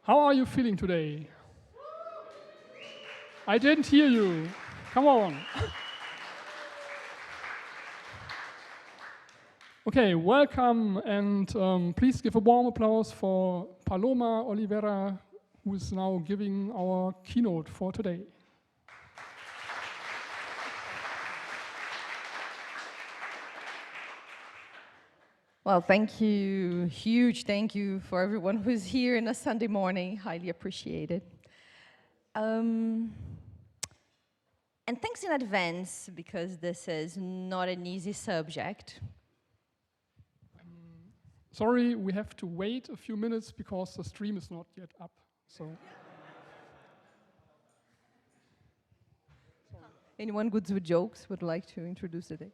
How are you feeling today? I didn't hear you. Come on. Okay, welcome, and please give a warm applause for Paloma Oliveira, who is now giving our keynote for today. Well, thank you. Huge thank you for everyone who's here on a Sunday morning. Highly appreciated. And thanks in advance, because this is not an easy subject. Sorry, we have to wait a few minutes because the stream is not yet up. So. Anyone good with jokes would like to introduce the day?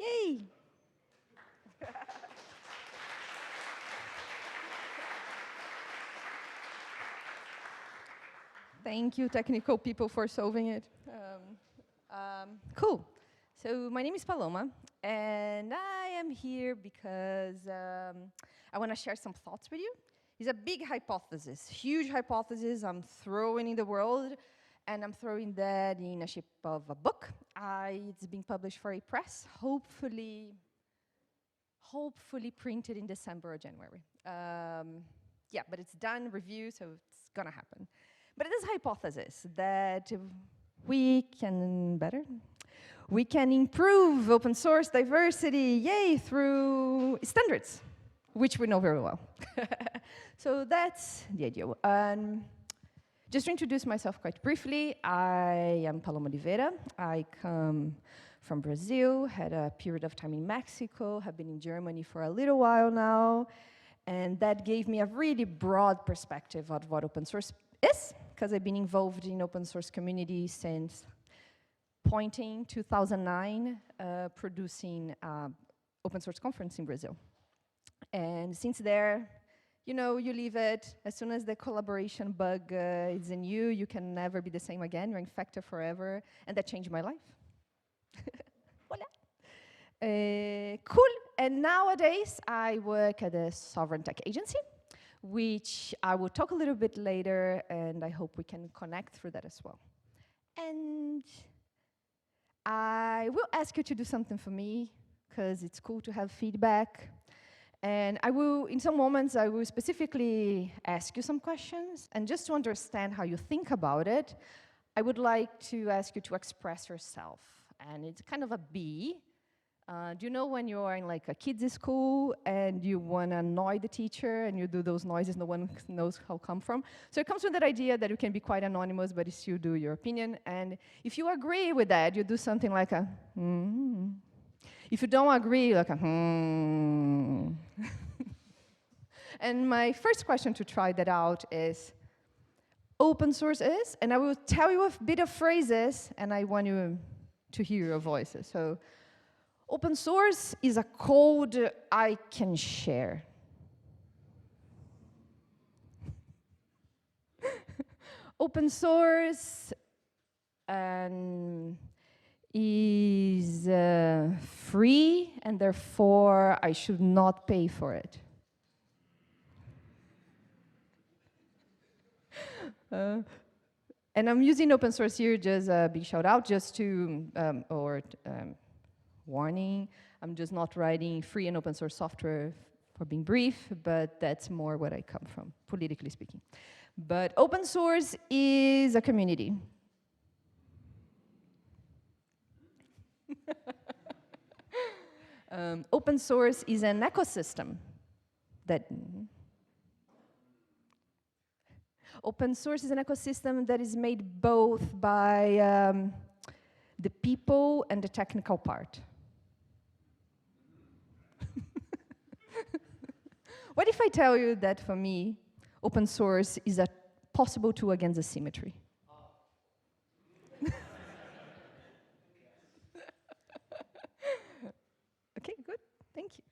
Yay! Thank you, technical people, for solving it. Cool. So my name is Paloma, and I am here because I want to share some thoughts with you. It's a big hypothesis, huge hypothesis I'm throwing in the world, and I'm throwing that in a shape of a book. It's being published for a press, hopefully printed in December or January. Yeah, but it's done, review, so it's gonna happen. But it is a hypothesis that we can improve open source diversity, yay, through standards, which we know very well. So that's the idea. Just to introduce myself quite briefly, I am Paloma Oliveira. I come from Brazil, had a period of time in Mexico, have been in Germany for a little while now, and that gave me a really broad perspective of what open source is, because I've been involved in open source community since 2009, producing open source conference in Brazil. And since there, you know, you leave it, as soon as the collaboration bug is in you, you can never be the same again, you're infected forever, and that changed my life. Voila. Cool, and nowadays I work at a sovereign tech agency, which I will talk a little bit later, and I hope we can connect through that as well. And I will ask you to do something for me, because it's cool to have feedback. And I will, in some moments, I will specifically ask you some questions, and just to understand how you think about it, I would like to ask you to express yourself. And it's kind of a B. Do you know when you are in like a kids' school and you want to annoy the teacher and you do those noises no one knows how come from? So it comes from that idea that you can be quite anonymous, but you still do your opinion. And if you agree with that, you do something like a hmm. If you don't agree, like a hmm. And my first question to try that out is, open source is, and I will tell you a bit of phrases, and I want you to hear your voices. So, open source is a code I can share. Open source is free, and therefore I should not pay for it. And I'm using open source here, just a big shout out, just to, warning, I'm just not writing free and open source software for being brief, but that's more where I come from, politically speaking. But open source is a community. Open source is an ecosystem that open source is an ecosystem that is made both by the people and the technical part. What if I tell you that for me, open source is a possible tool against asymmetry? Okay, good, thank you.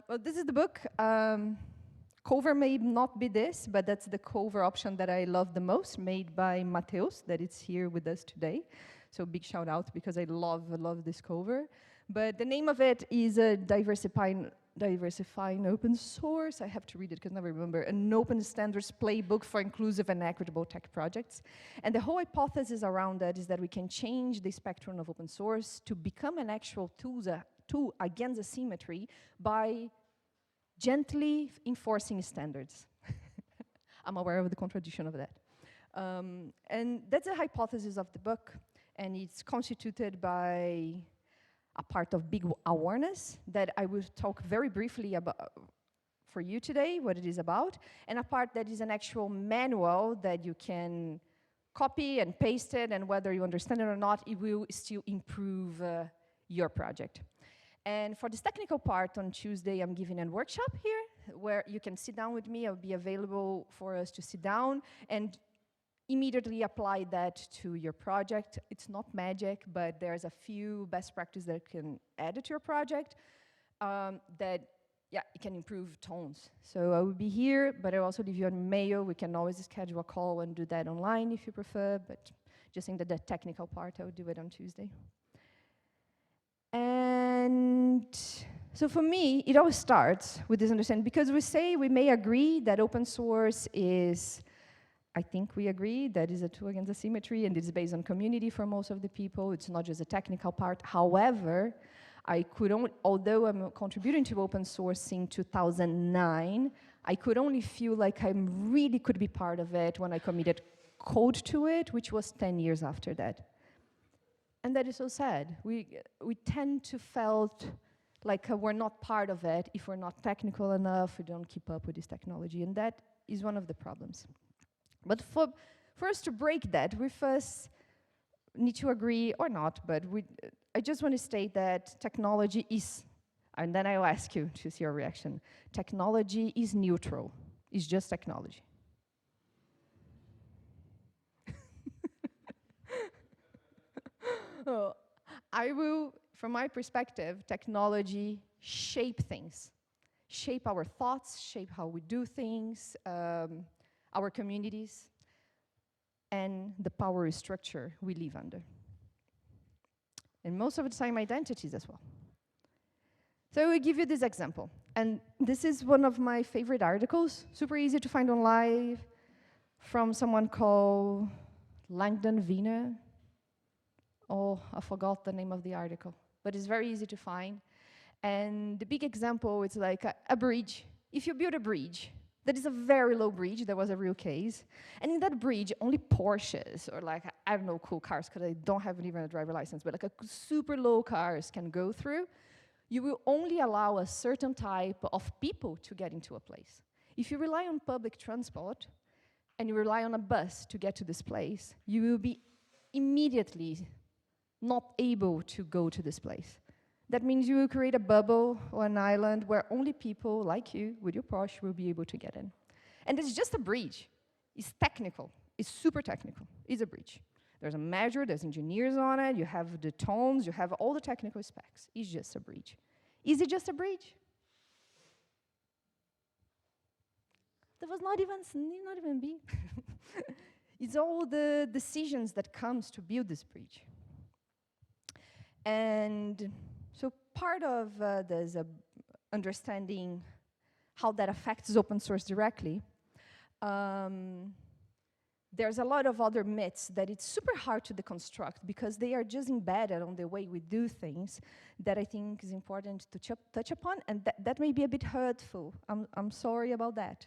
Well, this is the book. Cover may not be this, but that's the cover option that I love the most, made by Mateus, that is here with us today. So big shout out, because I love this cover. But the name of it is Diversifying Open Source. I have to read it because I never remember. An Open Standards Playbook for Inclusive and Equitable Tech Projects. And the whole hypothesis around that is that we can change the spectrum of open source to become an actual tool against asymmetry by gently enforcing standards. I'm aware of the contradiction of that. And that's the hypothesis of the book, and it's constituted by a part of big awareness that I will talk very briefly about for you today, what it is about, and a part that is an actual manual that you can copy and paste it, and whether you understand it or not, it will still improve your project. And for this technical part, on Tuesday, I'm giving a workshop here, where you can sit down with me. I'll be available for us to sit down and immediately apply that to your project. It's not magic, but there's a few best practices that can add it to your project that, yeah, it can improve tones. So I will be here, but I'll also leave you a mail. We can always schedule a call and do that online if you prefer, but just saying that the technical part, I will do it on Tuesday. And so for me, it always starts with this understanding, because we say we may agree that open source is, I think we agree, that is a tool against asymmetry, and it's based on community for most of the people. It's not just a technical part. However, I could only, although I'm contributing to open source in 2009, I could only feel like I really could be part of it when I committed code to it, which was 10 years after that. And that is so sad. We tend to felt like we're not part of it if we're not technical enough, we don't keep up with this technology, and that is one of the problems. But for us to break that, we first need to agree, or not, but I just want to state that technology is, and then I'll ask you to see your reaction, technology is neutral, it's just technology. I will, from my perspective, technology shape things, shape our thoughts, shape how we do things, our communities, and the power structure we live under. And most of the time, identities as well. So I will give you this example. And this is one of my favorite articles, super easy to find online, from someone called Langdon Wiener. Oh, I forgot the name of the article, but it's very easy to find. And the big example is like a bridge. If you build a bridge, that is a very low bridge, that was a real case, and in that bridge, only Porsches, or like, I don't know, cool cars, because I don't have even a driver license, but like a super low cars can go through, you will only allow a certain type of people to get into a place. If you rely on public transport, and you rely on a bus to get to this place, you will be immediately not able to go to this place. That means you will create a bubble or an island where only people like you with your Porsche will be able to get in. And it's just a bridge. It's technical. It's super technical. It's a bridge. There's a measure, there's engineers on it, you have the tones, you have all the technical specs. It's just a bridge. Is it just a bridge? That was not even big. It's all the decisions that comes to build this bridge. And so part of this understanding how that affects open source directly, there's a lot of other myths that it's super hard to deconstruct because they are just embedded on the way we do things that I think is important to touch upon, and that may be a bit hurtful. I'm sorry about that,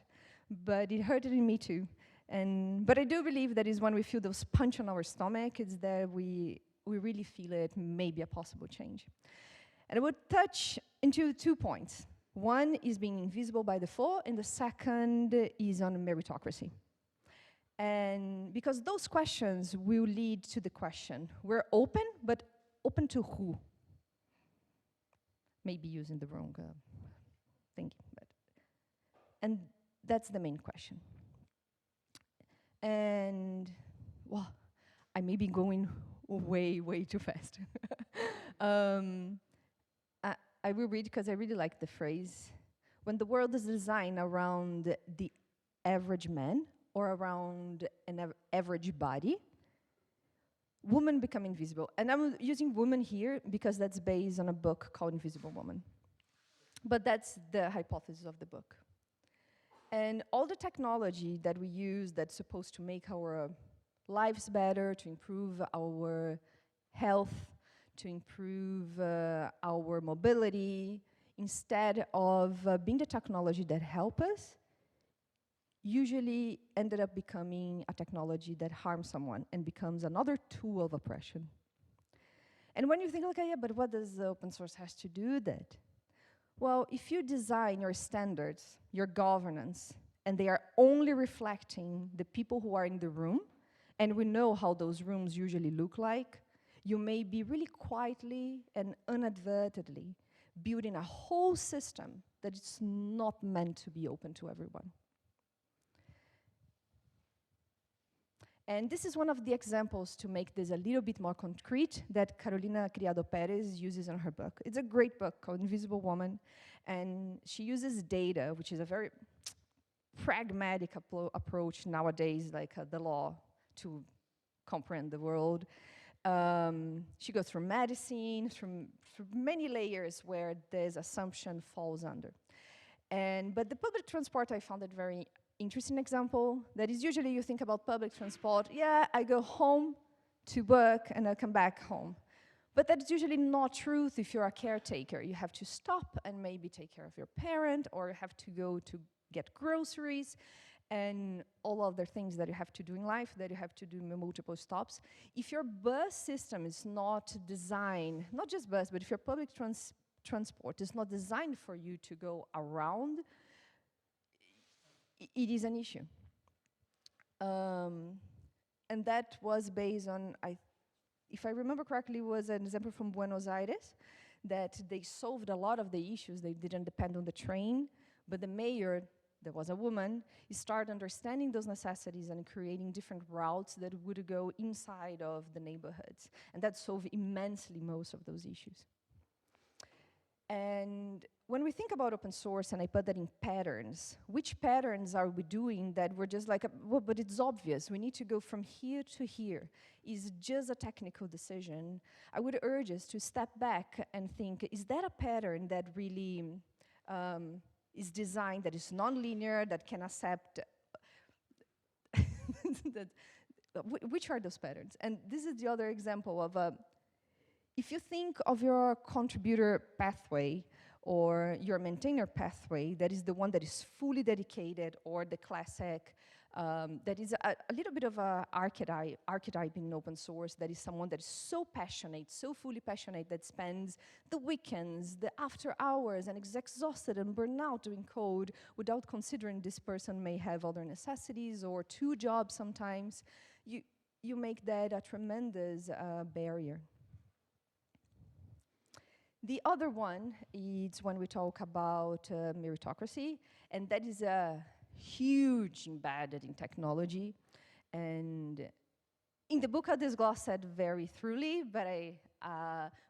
but it hurted in me too. But I do believe that is when we feel those punch on our stomach, it's that we really feel it may be a possible change. And I would touch into 2 points. One is being invisible by default, and the second is on meritocracy. And because those questions will lead to the question, we're open, but open to who? Maybe using the wrong thing, and that's the main question. And, well, I may be going way, way too fast. I will read because I really like the phrase. When the world is designed around the average man or around an average body, women become invisible. And I'm using woman here because that's based on a book called Invisible Woman. But that's the hypothesis of the book. And all the technology that we use that's supposed to make our lives better, to improve our health, to improve our mobility, instead of being the technology that help us, usually ended up becoming a technology that harms someone and becomes another tool of oppression. And when you think, okay, yeah, but what does open source has to do with that? Well, if you design your standards, your governance, and they are only reflecting the people who are in the room, and we know how those rooms usually look like, you may be really quietly and inadvertently building a whole system that is not meant to be open to everyone. And this is one of the examples to make this a little bit more concrete that Carolina Criado Perez uses in her book. It's a great book called Invisible Woman, and she uses data, which is a very pragmatic approach nowadays, like the law, to comprehend the world. She goes through medicine, through many layers where this assumption falls under. But the public transport, I found it very interesting example. That is usually you think about public transport, yeah, I go home to work and I come back home. But that's usually not true if you're a caretaker. You have to stop and maybe take care of your parent, or you have to go to get groceries and all other things that you have to do in life, that you have to do multiple stops. If your bus system is not designed, not just bus, but if your public transport is not designed for you to go around, it is an issue. And that was based on, if I remember correctly, was an example from Buenos Aires, that they solved a lot of the issues. They didn't depend on the train, but the mayor, there was a woman, started understanding those necessities and creating different routes that would go inside of the neighborhoods. And that solved immensely most of those issues. And when we think about open source, and I put that in patterns, which patterns are we doing that we're just like, well, but it's obvious, we need to go from here to here, is just a technical decision. I would urge us to step back and think, is that a pattern that really is designed, that is non-linear, that can accept, which are those patterns? And this is the other example of if you think of your contributor pathway or your maintainer pathway, that is the one that is fully dedicated, or the classic, that is a little bit of an archetype in open source, that is someone that is so passionate, so fully passionate, that spends the weekends, the after hours, and is exhausted and burned out doing code without considering this person may have other necessities or 2 jobs sometimes. You make that a tremendous barrier. The other one is when we talk about meritocracy, and that is a huge embedded in technology. And in the book, this gloss said very thoroughly, but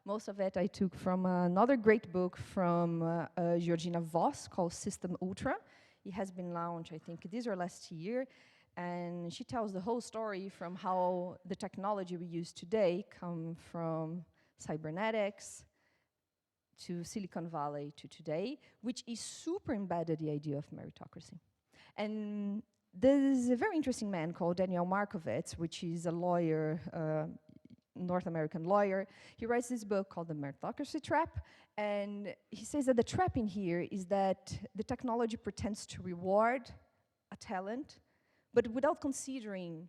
most of it I took from another great book from Georgina Voss called System Ultra. It has been launched, I think, this or last year. And she tells the whole story from how the technology we use today come from cybernetics, to Silicon Valley to today, which is super embedded the idea of meritocracy. And there's a very interesting man called Daniel Markovits, which is a lawyer, North American lawyer. He writes this book called The Meritocracy Trap, and he says that the trap in here is that the technology pretends to reward a talent, but without considering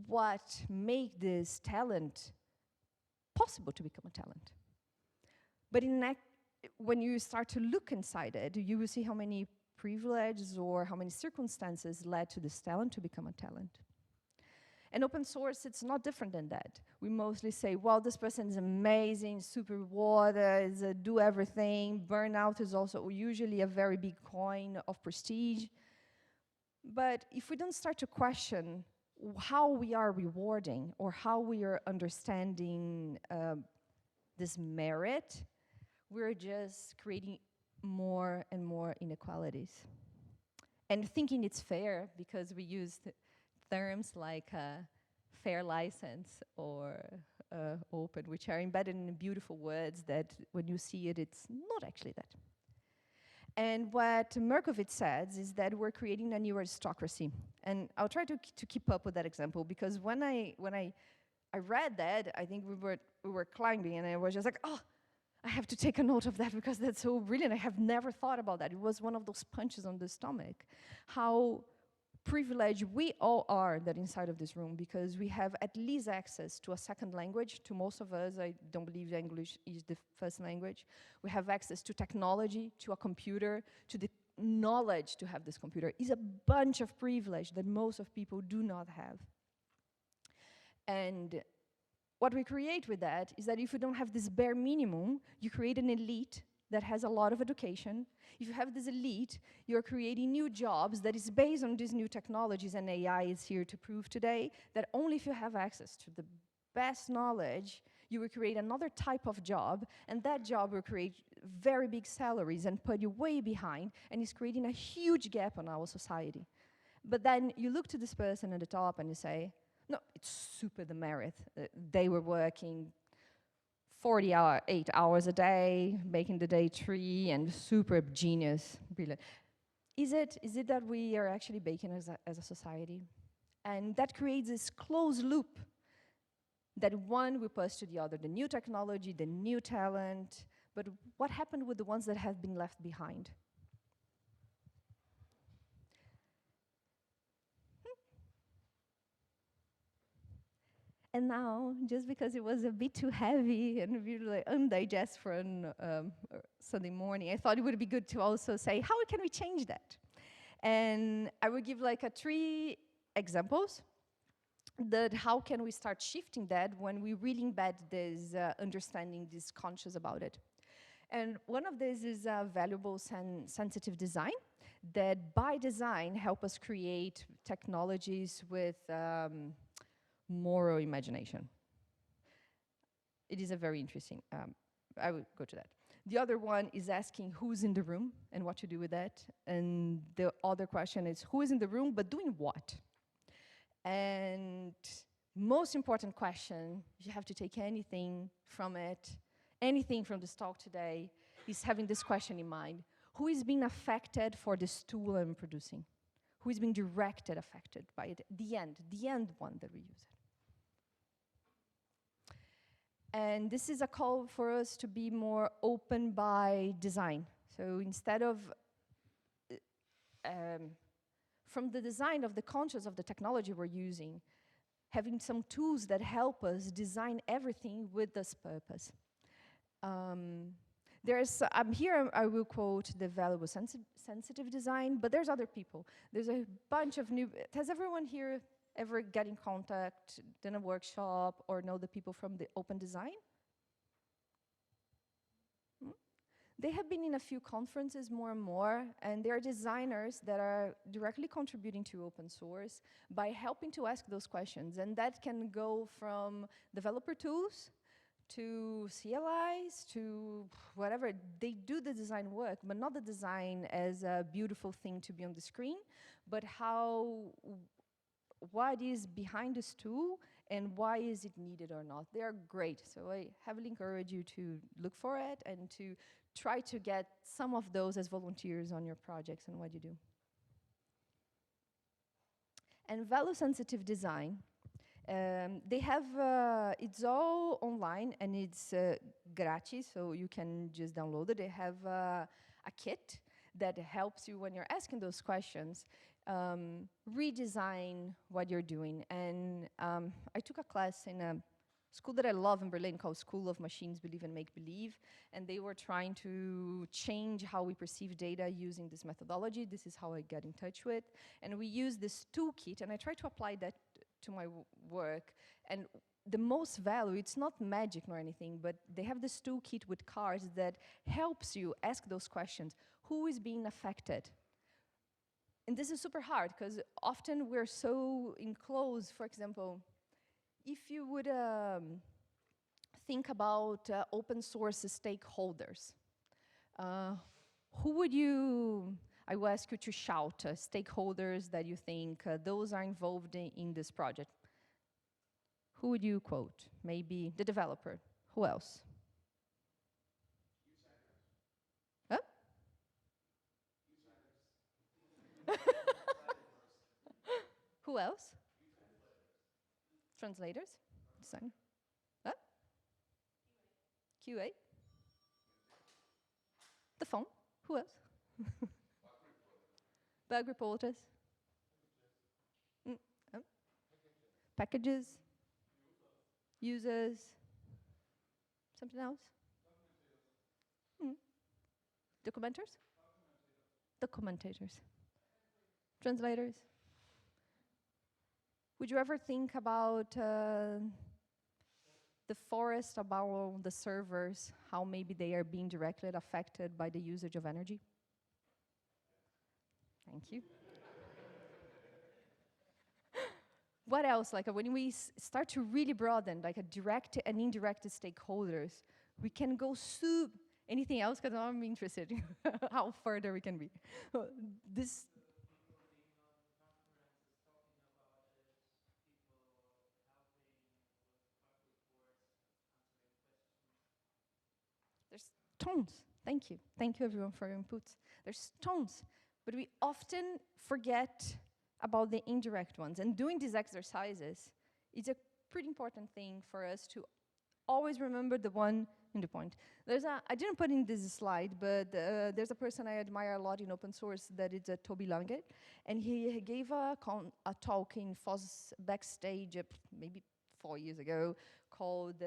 what makes this talent possible to become a talent. But when you start to look inside it, you will see how many privileges or how many circumstances led to this talent to become a talent. And open source, it's not different than that. We mostly say, well, this person is amazing, super rewarded, do everything. Burnout is also usually a very big coin of prestige. But if we don't start to question how we are rewarding or how we are understanding this merit, we're just creating more and more inequalities. And thinking it's fair because we use terms like fair license or open, which are embedded in beautiful words that when you see it, it's not actually that. And what Merkovits says is that we're creating a new aristocracy. And I'll try to keep up with that example, because when I read that, I think we were climbing, and I was just like, oh, I have to take a note of that because that's so brilliant. I have never thought about that. It was one of those punches on the stomach. How privileged we all are that inside of this room, because we have at least access to a second language. To most of us, I don't believe English is the first language. We have access to technology, to a computer, to the knowledge to have this computer. It's a bunch of privilege that most of people do not have. And what we create with that is that if you don't have this bare minimum, you create an elite that has a lot of education, if you have this elite, you're creating new jobs that is based on these new technologies, and AI is here to prove today that only if you have access to the best knowledge, you will create another type of job, and that job will create very big salaries and put you way behind, and it's creating a huge gap on our society. But then you look to this person at the top and you say, no, it's super demerit. They were working 8 hours a day, making the day 3, and super genius, brilliant. Is it that we are actually baking as a society? And that creates this closed loop that one will push to the other, the new technology, the new talent, but what happened with the ones that have been left behind? And now, just because it was a bit too heavy and really like undigest for a Sunday morning, I thought it would be good to also say, how can we change that? And I will give like 3 examples that how can we start shifting that when we really embed this understanding, this conscious about it. And one of these is valuable sensitive design that by design help us create technologies with moral imagination. It is a very interesting, I will go to that. The other one is asking who's in the room and what to do with that. And the other question is who is in the room but doing what? And most important question, if you have to take anything from it, anything from this talk today, is having this question in mind. Who is being affected for this tool I'm producing? Who is being directed, affected by it? The end one that we use it. And this is a call for us to be more open by design. So instead of, from the design of the conscious of the technology we're using, having some tools that help us design everything with this purpose. Here I will quote the valuable sensitive design, but there's other people. There's a bunch of new, has everyone here ever get in contact, done a workshop, or know the people from the Open Design? They have been in a few conferences more and more, and they're designers that are directly contributing to open source by helping to ask those questions. And that can go from developer tools to CLIs to whatever. They do the design work, but not the design as a beautiful thing to be on the screen, but what is behind this tool and why is it needed or not. They are great, so I heavily encourage you to look for it and to try to get some of those as volunteers on your projects and what you do. And value-sensitive design, they have, it's all online and it's gratis, so you can just download it. They have a kit that helps you when you're asking those questions, redesign what you're doing. And I took a class in a school that I love in Berlin called School of Machines Believe and Make Believe, and they were trying to change how we perceive data using this methodology. This is how I get in touch with. And we use this toolkit, and I try to apply that to my work. And the most value, it's not magic nor anything, but they have this toolkit with cards that helps you ask those questions. Who is being affected? And this is super hard, because often we're so enclosed. For example, if you would think about open source stakeholders, who would you, I will ask you to shout stakeholders that you think those are involved in this project. Who would you quote? Maybe the developer. Who else? Huh? Who else? Translators? Design? Huh? QA? The phone? Who else? Bug reporters? Packages? Users? Something else? Documenters? Documentators. Translators? Would you ever think about the forest about the servers, how maybe they are being directly affected by the usage of energy. Thank you. What else? Like when we start to really broaden, like a direct and indirect stakeholders, we can go anything else, because I'm interested in how further we can be. This. There's tons. Thank you. Thank you, everyone, for your inputs. There's tons. But we often forget about the indirect ones. And doing these exercises is a pretty important thing for us to always remember the one in the point. I didn't put in this slide, but there's a person I admire a lot in open source that is Toby Lange. And he gave a talk in FOSS backstage maybe 4 years ago called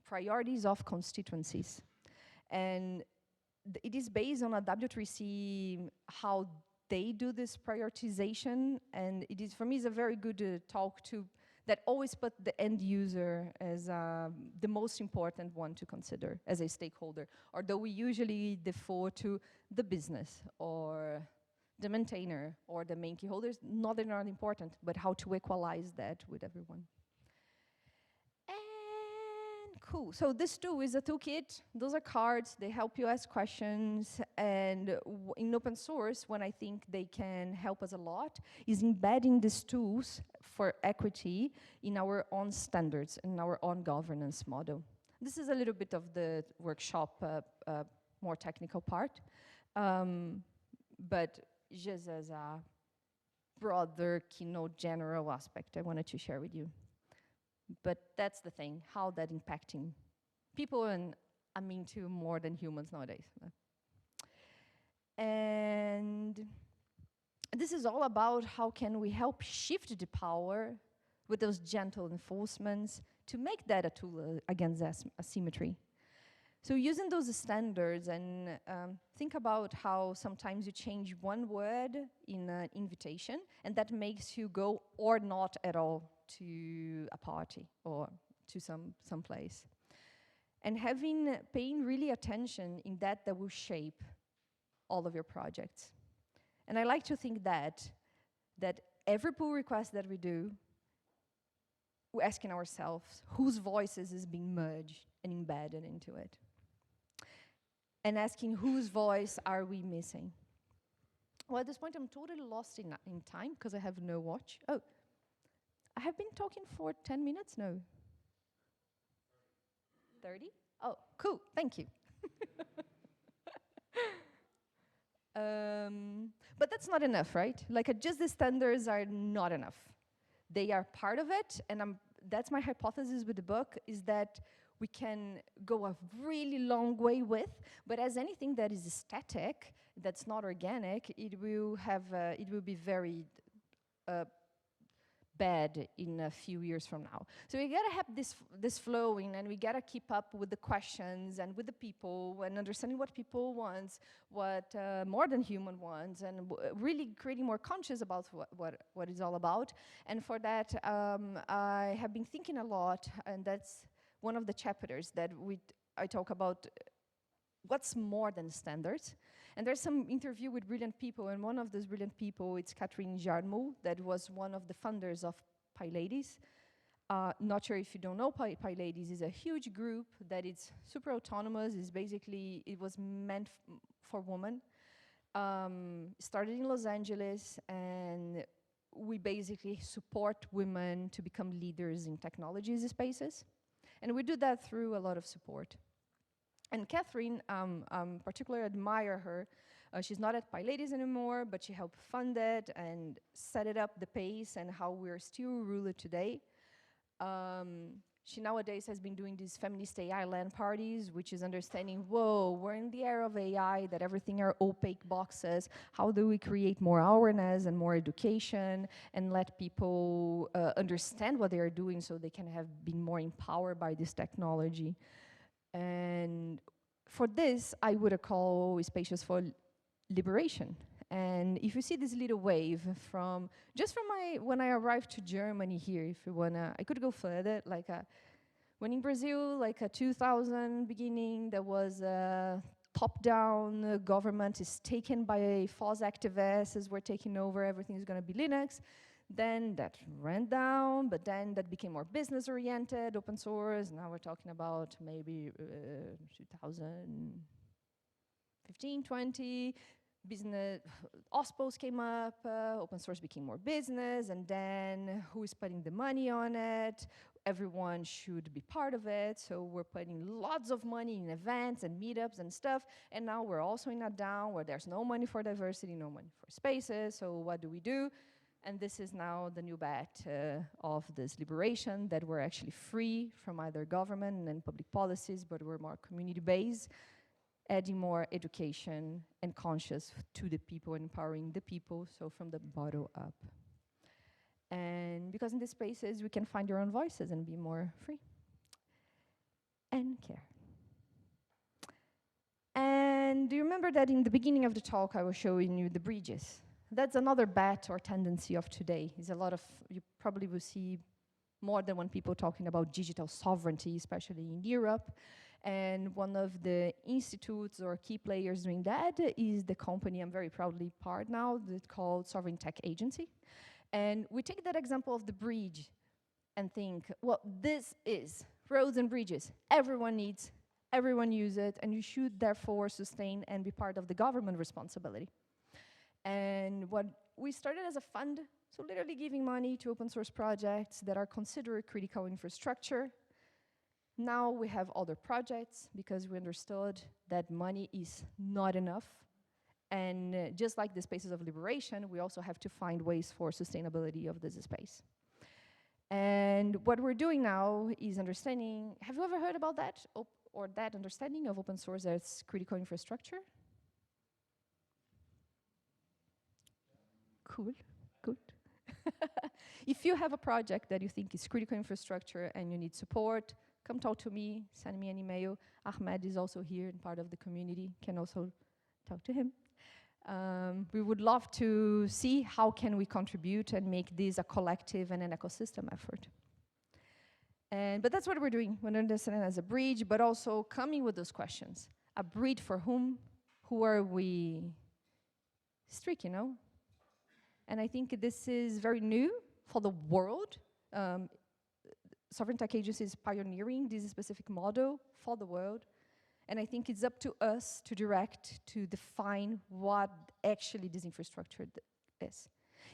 priorities of constituencies. And it is based on a W3C, how they do this prioritization. And it is, for me, is a very good talk that always put the end user as the most important one to consider as a stakeholder. Although we usually defer to the business or the maintainer or the main key holders, they're not important, but how to equalize that with everyone. Cool. So this too is a toolkit. Those are cards. They help you ask questions. And in open source, when I think they can help us a lot, is embedding these tools for equity in our own standards, in our own governance model. This is a little bit of the workshop, more technical part. But just as a broader Keynote general aspect, I wanted to share with you. But that's the thing, how that impacting people, and I mean to more than humans nowadays. And this is all about how can we help shift the power with those gentle enforcements to make that a tool against asymmetry. So using those standards, and think about how sometimes you change one word in an invitation, and that makes you go or not at all to a party or to some place. And paying really attention in that will shape all of your projects. And I like to think that every pull request that we do, we're asking ourselves whose voices is being merged and embedded into it. And asking whose voice are we missing? Well, at this point, I'm totally lost in time because I have no watch. Oh, I have been talking for 10 minutes? No. 30? Oh, cool. Thank you. But that's not enough, right? Like, just the standards are not enough. They are part of it, and that's my hypothesis with the book, is that we can go a really long way with, but as anything that is static, that's not organic, it will be very bad in a few years from now. So we gotta have this flowing, and we gotta keep up with the questions and with the people, and understanding what people want, what more than human wants, and really creating more conscious about what it's all about. And for that, I have been thinking a lot, and that's one of the chapters that I talk about what's more than standards. And there's some interview with brilliant people, and one of those brilliant people, it's Catherine Jarmo, that was one of the founders of PyLadies. Not sure if you don't know, PyLadies is a huge group that is super autonomous. It was meant for women. Started in Los Angeles, and we basically support women to become leaders in technology spaces. And we do that through a lot of support. And Catherine, particularly admire her. She's not at PyLadies anymore, but she helped fund it and set it up, the pace, and how we're still ruled today. She nowadays has been doing these feminist AI LAN parties, which is understanding, whoa, we're in the era of AI, that everything are opaque boxes. How do we create more awareness and more education and let people understand what they are doing so they can have been more empowered by this technology? And for this, I would call spaces for liberation. And if you see this little wave from, just from when I arrived to Germany here, if you wanna, I could go further, like when in Brazil, like a 2000 beginning, there was a top-down government is taken by false activists, we're taking over, everything is gonna be Linux. Then that ran down, but then that became more business-oriented, open source. Now we're talking about maybe 2015, 20. Business, OSPOs came up, open source became more business, and then who is putting the money on it? Everyone should be part of it, so we're putting lots of money in events and meetups and stuff, and now we're also in a down where there's no money for diversity, no money for spaces, so what do? And this is now the new bet of this liberation, that we're actually free from either government and public policies, but we're more community-based, adding more education and conscious to the people, empowering the people, so from the bottom up. And because in these spaces, we can find your own voices and be more free and care. And do you remember that in the beginning of the talk, I was showing you the bridges? That's another bet or tendency of today. Is a lot of, you probably will see more than one people talking about digital sovereignty, especially in Europe. And one of the institutes or key players doing that is the company I'm very proudly part now, that's called Sovereign Tech Agency. And we take that example of the bridge and think, well, this is roads and bridges. Everyone needs, everyone use it, and you should therefore sustain and be part of the government responsibility. And what we started as a fund, so literally giving money to open source projects that are considered critical infrastructure. Now we have other projects because we understood that money is not enough. And just like the spaces of liberation, we also have to find ways for sustainability of this space. And what we're doing now is understanding, have you ever heard about that? Or that understanding of open source as critical infrastructure? Cool, good. If you have a project that you think is critical infrastructure and you need support, come talk to me, send me an email. Ahmed is also here and part of the community, can also talk to him. We would love to see how can we contribute and make this a collective and an ecosystem effort. But that's what we're doing. We're understanding it as a bridge, but also coming with those questions. A bridge for whom? Who are we? Strict, you know? And I think this is very new for the world. Sovereign Tech Agency is pioneering this specific model for the world. And I think it's up to us to direct, to define what actually this infrastructure is.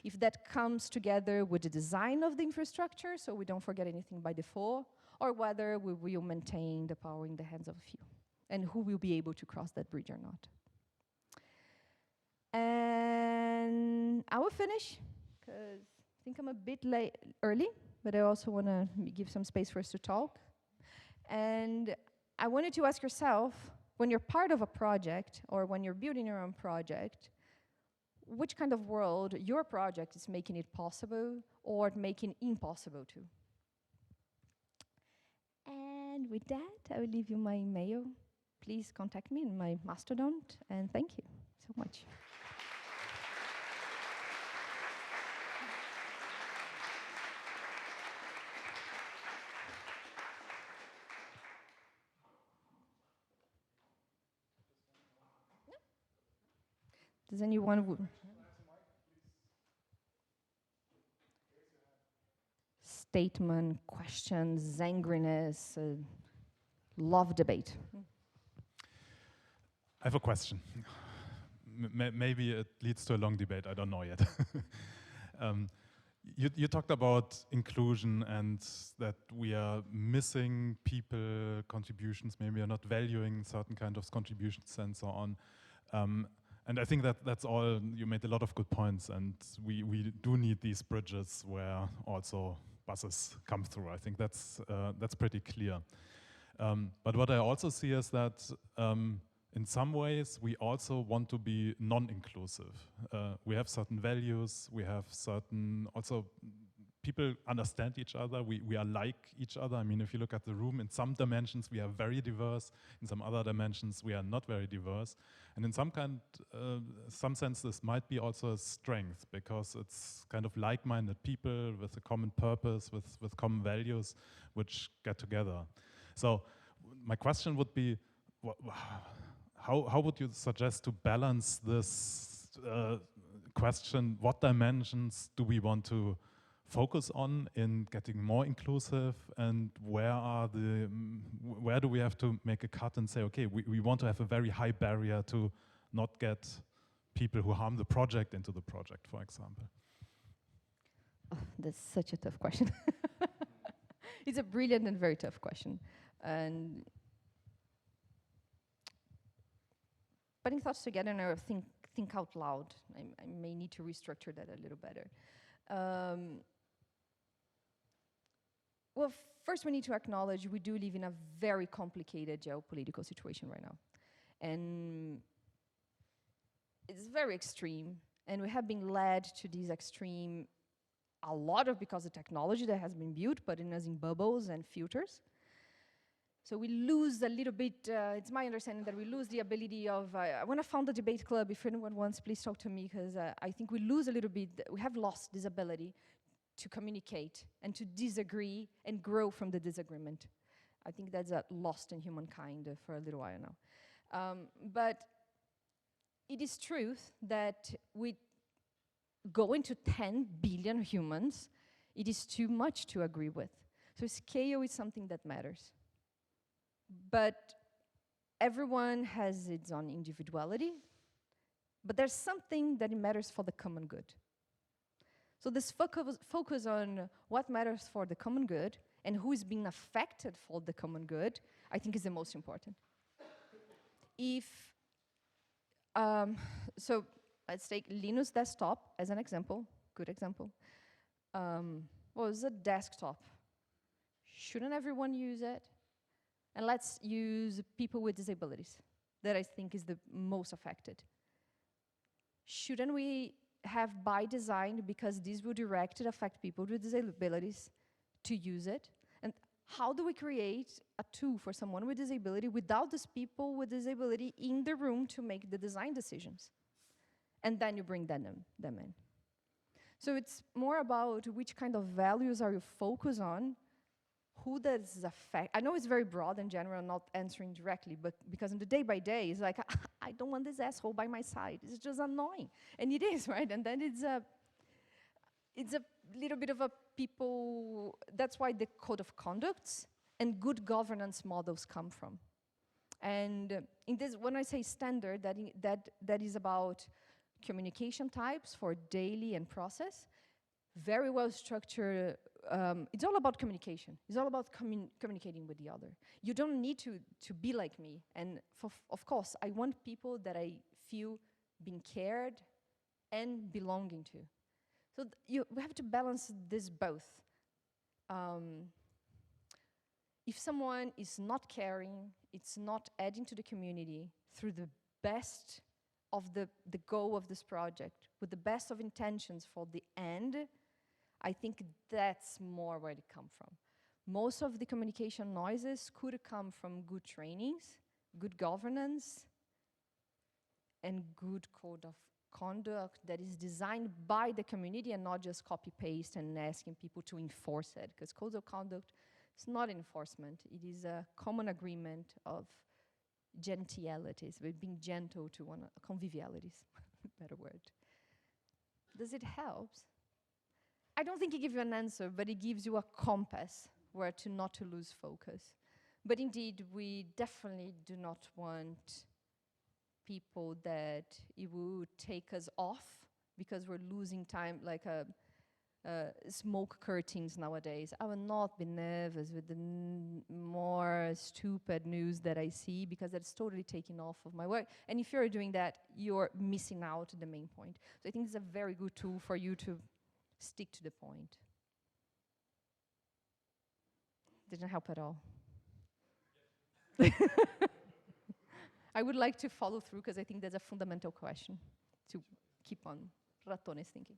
If that comes together with the design of the infrastructure, so we don't forget anything by default, or whether we will maintain the power in the hands of a few, and who will be able to cross that bridge or not. And I will finish, because I think I'm a bit early, but I also want to give some space for us to talk. And I wanted to ask yourself, when you're part of a project, or when you're building your own project, which kind of world your project is making it possible, or making impossible to? And with that, I will leave you my email. Please contact me in my Mastodon, and thank you so much. Does anyone statement, questions, angriness, love debate? I have a question. Maybe it leads to a long debate, I don't know yet. You talked about inclusion and that we are missing people contributions, maybe we are not valuing certain kind of contributions and so on. And I think that's all, you made a lot of good points, and we do need these bridges where also buses come through. I think that's pretty clear. But what I also see is that in some ways we also want to be non-inclusive. We have certain values, we have certain also people understand each other, we are like each other. I mean, if you look at the room, in some dimensions we are very diverse, in some other dimensions we are not very diverse. And in some sense this might be also a strength, because it's kind of like-minded people with a common purpose, with common values, which get together. So my question would be, how would you suggest to balance this question, what dimensions do we want to focus on in getting more inclusive, and where do we have to make a cut and say, okay, we want to have a very high barrier to not get people who harm the project into the project, for example? Oh, that's such a tough question. It's a brilliant and very tough question. And putting thoughts together now, think out loud. I may need to restructure that a little better. Well, first we need to acknowledge we do live in a very complicated geopolitical situation right now. And it's very extreme, and we have been led to this extreme a lot of because of technology that has been built, putting us in bubbles and filters. So we lose a little bit, it's my understanding that we lose the ability of, when I found the debate club, if anyone wants, please talk to me, because I think we lose a little bit, we have lost this ability to communicate and to disagree and grow from the disagreement. I think that's lost in humankind for a little while now. But it is truth that we go into 10 billion humans, it is too much to agree with. So scale is something that matters. But everyone has its own individuality, but there's something that matters for the common good. So this focus on what matters for the common good and who is being affected for the common good, I think is the most important. So let's take Linux desktop as an example, good example. Well, it's a desktop. Shouldn't everyone use it? And let's use people with disabilities, that I think is the most affected. Shouldn't we have by design, because this will directly affect people with disabilities, to use it? And how do we create a tool for someone with disability without these people with disability in the room to make the design decisions? And then you bring them in. So it's more about which kind of values are you focused on, who does this affect? I know it's very broad and general, not answering directly, but because in the day by day, it's like, I don't want this asshole by my side. It's just annoying. And it is, right? And then it's a little bit of a people, that's why the code of conducts and good governance models come from. And in this, when I say standard, that is about communication types for daily and process, very well structured. It's all about communication. It's all about communicating with the other. You don't need to be like me. And of course, I want people that I feel being cared and belonging to. So we have to balance this both. If someone is not caring, it's not adding to the community through the best of the goal of this project, with the best of intentions for the end, I think that's more where it comes from. Most of the communication noises could come from good trainings, good governance, and good code of conduct that is designed by the community and not just copy-paste and asking people to enforce it, because code of conduct is not enforcement. It is a common agreement of gentialities, with being gentle to one, convivialities, better word. Does it help? I don't think it gives you an answer, but it gives you a compass where not to lose focus. But indeed, we definitely do not want people that it will take us off because we're losing time, like smoke curtains nowadays. I will not be nervous with the more stupid news that I see, because that's totally taking off of my work. And if you're doing that, you're missing out the main point. So I think it's a very good tool for you to stick to the point. Didn't help at all. I would like to follow through, because I think that's a fundamental question to keep on ratones thinking.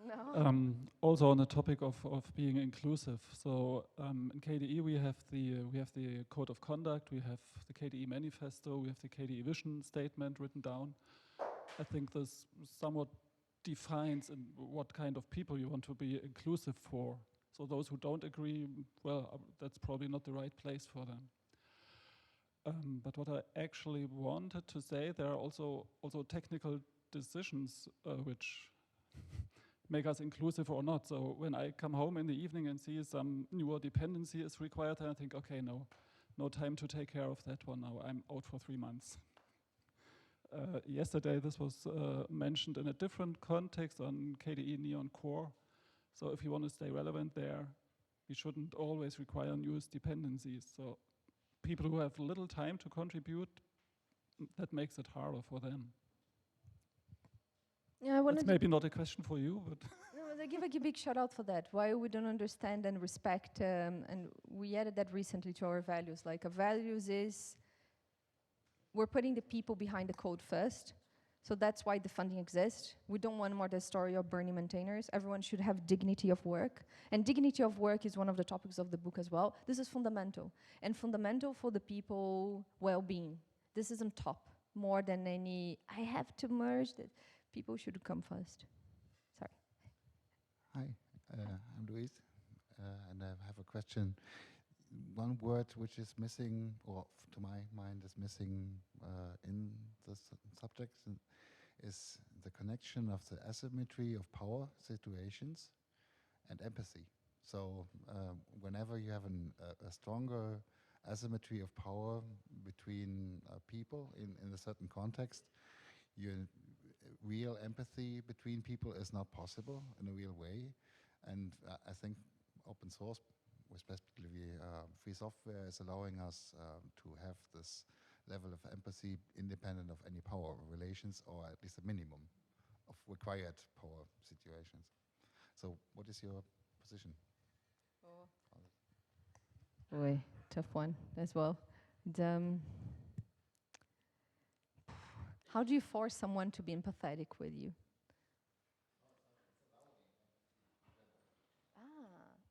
No. Also on the topic of being inclusive. So in KDE we have the code of conduct, we have the KDE manifesto, we have the KDE vision statement written down. I think this somewhat defines what kind of people you want to be inclusive for. So those who don't agree, well, that's probably not the right place for them. But what I actually wanted to say, there are also technical decisions which make us inclusive or not. So when I come home in the evening and see some newer dependency is required, then I think, okay, no time to take care of that one now. I'm out for 3 months. Yesterday, this was mentioned in a different context on KDE Neon Core. So if you want to stay relevant there, we shouldn't always require newest dependencies. So people who have little time to contribute, that makes it harder for them. Yeah, That's maybe not a question for you, but no, I give a big shout out for that. Why we don't understand and respect, and we added that recently to our values. Like our values is, we're putting the people behind the code first. So that's why the funding exists. We don't want more the story of burning maintainers. Everyone should have dignity of work. And dignity of work is one of the topics of the book as well. This is fundamental. And fundamental for the people well-being. This is on top, more than any, I have to merge that. People should come first. Sorry. Hi, I'm Luis, and I have a question. One word which is missing, or to my mind is missing in the subject, is the connection of the asymmetry of power situations and empathy. So whenever you have a stronger asymmetry of power between people in a certain context, real empathy between people is not possible in a real way. And I think open source, especially free software, is allowing us to have this level of empathy independent of any power relations, or at least a minimum of required power situations. So what is your position? Boy, tough one as well. How do you force someone to be empathetic with you?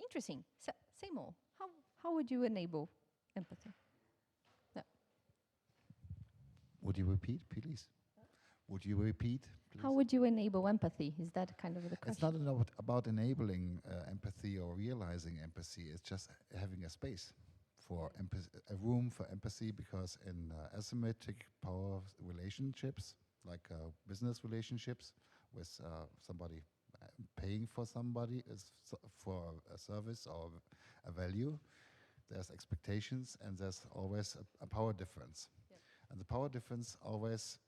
Interesting. Say more. How would you enable empathy? No. Would you repeat, please? Would you repeat, please? How would you enable empathy? Is that kind of the question? It's not about enabling empathy or realizing empathy. It's just having a space for empathy, a room for empathy, because in asymmetric power relationships, like business relationships with somebody paying for somebody for a service or a value, there's expectations and there's always a power difference. Yep. And the power difference always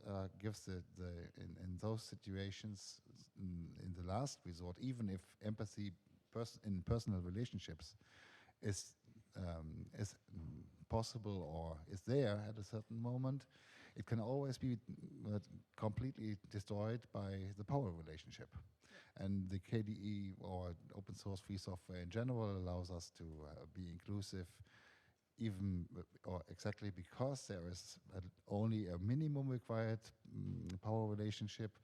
gives in those situations, in the last resort, even if empathy in personal relationships is possible or is there at a certain moment, it can always be completely destroyed by the power relationship. Yeah. And the KDE or open source free software in general allows us to be inclusive, even or exactly because there is only a minimum required power relationship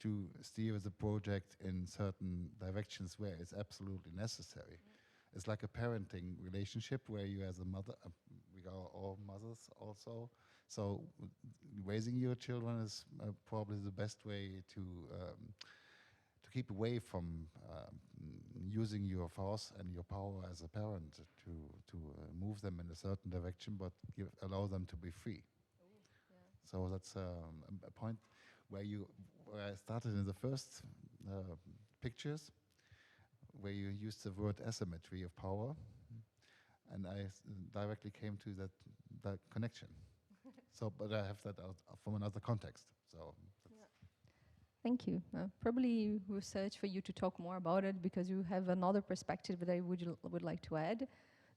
to steer the project in certain directions where it's absolutely necessary. Yeah. It's like a parenting relationship where you as a mother, we are all mothers also, so raising your children is probably the best way to keep away from using your force and your power as a parent to move them in a certain direction, but allow them to be free. Ooh, yeah. So that's a point where I started in the first pictures, where you used the word asymmetry of power, and I directly came to that connection. So, but I have that out from another context. So. Yeah. Thank you. Probably we'll search for you to talk more about it, because you have another perspective that I would like to add.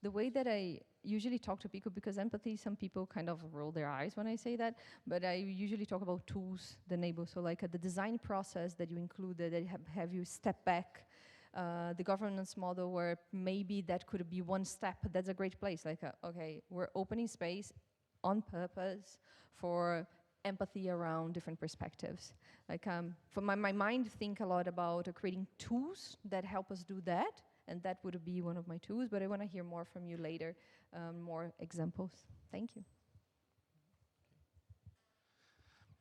The way that I usually talk to people, because empathy, some people kind of roll their eyes when I say that, but I usually talk about tools that enable. So like the design process that you included, that have you step back, the governance model where maybe that could be one step. That's a great place. Like, okay, we're opening space on purpose for empathy around different perspectives. Like, for my mind, think a lot about creating tools that help us do that, and that would be one of my tools, but I want to hear more from you later, more examples. Thank you.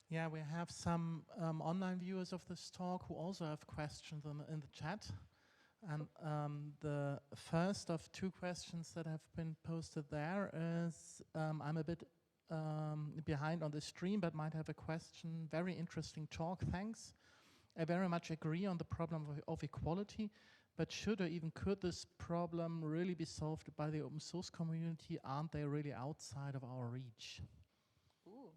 Yeah, we have some online viewers of this talk who also have questions in the chat. And the first of two questions that have been posted there is, I'm a bit behind on the stream, but might have a question. Very interesting talk, thanks. I very much agree on the problem of equality, but should or even could this problem really be solved by the open source community? Aren't they really outside of our reach? Ooh.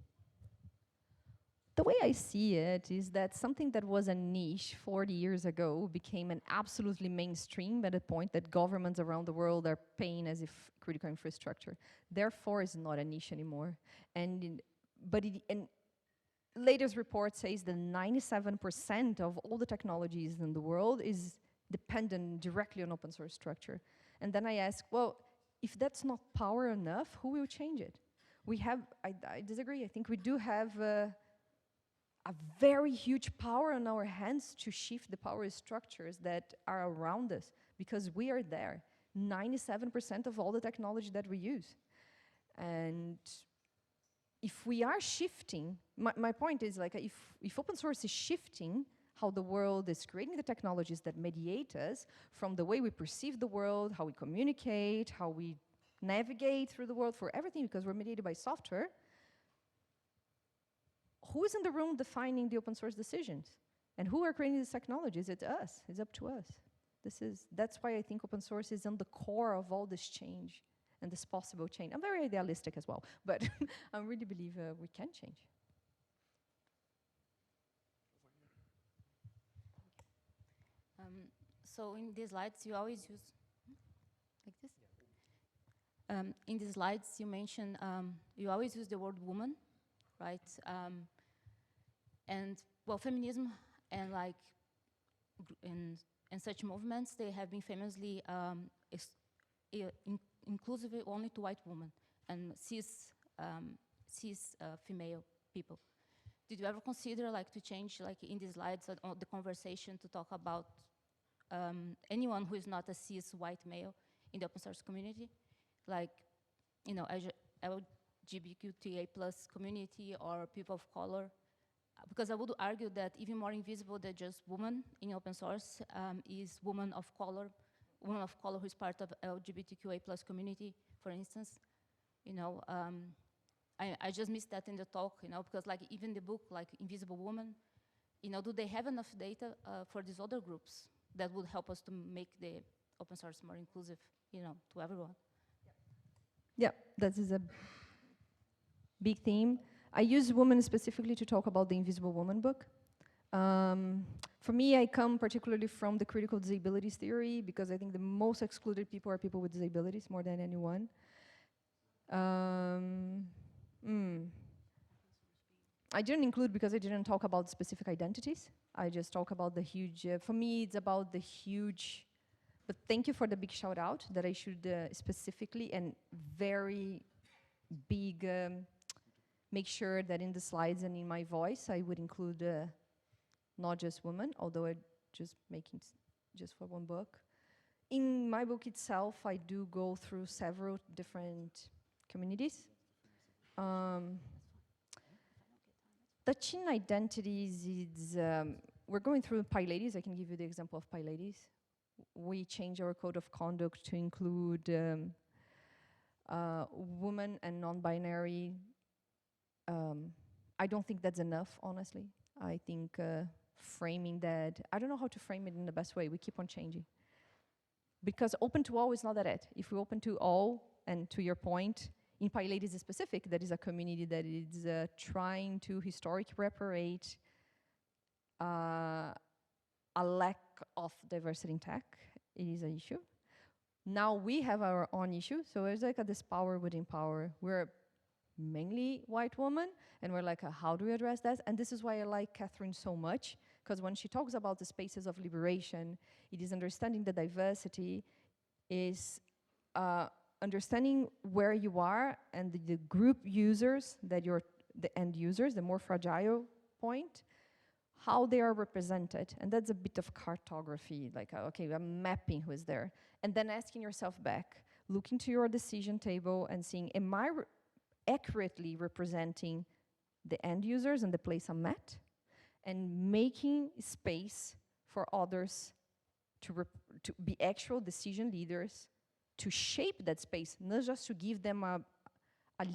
The way I see it is that something that was a niche 40 years ago became an absolutely mainstream at a point that governments around the world are paying as if critical infrastructure. Therefore, it's not a niche anymore. And latest report says that 97% of all the technologies in the world is dependent directly on open source structure. And then I ask, well, if that's not power enough, who will change it? We have, I disagree, I think we do have a very huge power on our hands to shift the power structures that are around us, because we are there. 97% of all the technology that we use. And if we are shifting, my point is, like, if open source is shifting how the world is creating the technologies that mediate us from the way we perceive the world, how we communicate, how we navigate through the world, for everything, because we're mediated by software, who is in the room defining the open source decisions? And who are creating these technologies? It's us. It's up to us. That's why I think open source is on the core of all this change and this possible change. I'm very idealistic as well, but I really believe we can change. So in these slides, you always use, like this? In these slides, you mention, you always use the word woman, right? And well, feminism and like and such movements, they have been famously inclusive only to white women and cis female people. Did you ever consider like to change, like in these slides, the conversation to talk about anyone who is not a cis white male in the open source community, like, you know, LGBTQIA+ community or people of color? Because I would argue that even more invisible than just woman in open source is woman of color who is part of LGBTQIA+ community, for instance. You know, I just missed that in the talk, you know, because like even the book, like Invisible Woman, you know, do they have enough data for these other groups that would help us to make the open source more inclusive, you know, to everyone? Yeah, that is a big theme. I use women specifically to talk about the Invisible Woman book. For me, I come particularly from the critical disabilities theory, because I think the most excluded people are people with disabilities more than anyone. I didn't include because I didn't talk about specific identities. I just talk about the huge, for me, it's about the huge, but thank you for the big shout out that I should specifically and very big, make sure that in the slides and in my voice, I would include not just women, although I'm just making just for one book. In my book itself, I do go through several different communities. Touching identities is, we're going through PyLadies. I can give you the example of PyLadies. We changed our code of conduct to include women and non-binary. I don't think that's enough, honestly. I think framing that, I don't know how to frame it in the best way. We keep on changing. Because open to all is not that it. If we open to all, and to your point, in PyLadies specific, that is a community that is trying to historically reparate a lack of diversity in tech. It is an issue. Now we have our own issue, so it's like this power within power. We're mainly white woman, and we're like, how do we address that? And this is why I like Catherine so much, because when she talks about the spaces of liberation, it is understanding the diversity, is understanding where you are and the group users that you're the end users, the more fragile point, how they are represented. And that's a bit of cartography, like, okay, I'm mapping who is there. And then asking yourself back, looking to your decision table and seeing, am I accurately representing the end users and the place I'm at? And making space for others to be actual decision leaders, to shape that space, not just to give them a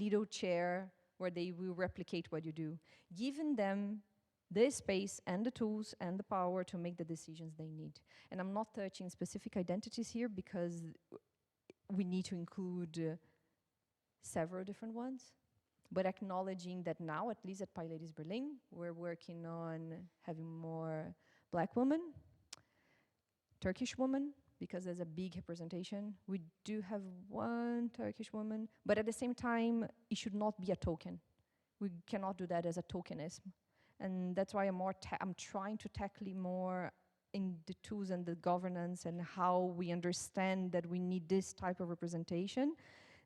little chair where they will replicate what you do. Giving them the space and the tools and the power to make the decisions they need. And I'm not touching specific identities here because we need to include several different ones, but acknowledging that now, at least at PyLadies Berlin, we're working on having more Black women, Turkish women, because there's a big representation. We do have one Turkish woman, but at the same time, it should not be a token. We cannot do that as a tokenism. And that's why I'm trying to tackle more in the tools and the governance and how we understand that we need this type of representation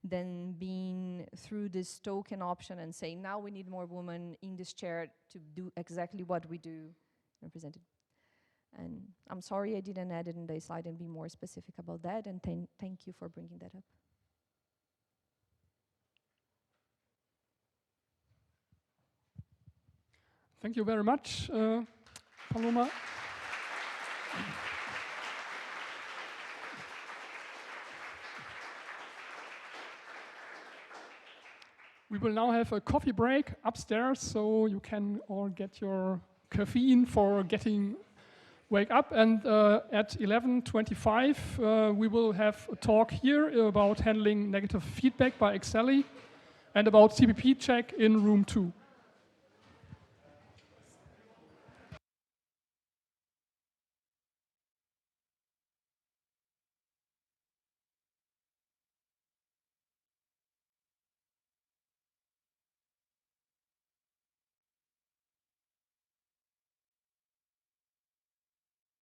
than being through this token option and saying, now we need more women in this chair to do exactly what we do represented. And I'm sorry I didn't add it in the slide and be more specific about that, and thank you for bringing that up. Thank you very much, Paloma. We will now have a coffee break upstairs, so you can all get your caffeine for getting wake up. And at 11:25, we will have a talk here about handling negative feedback by Excelli and about CPP check in room 2.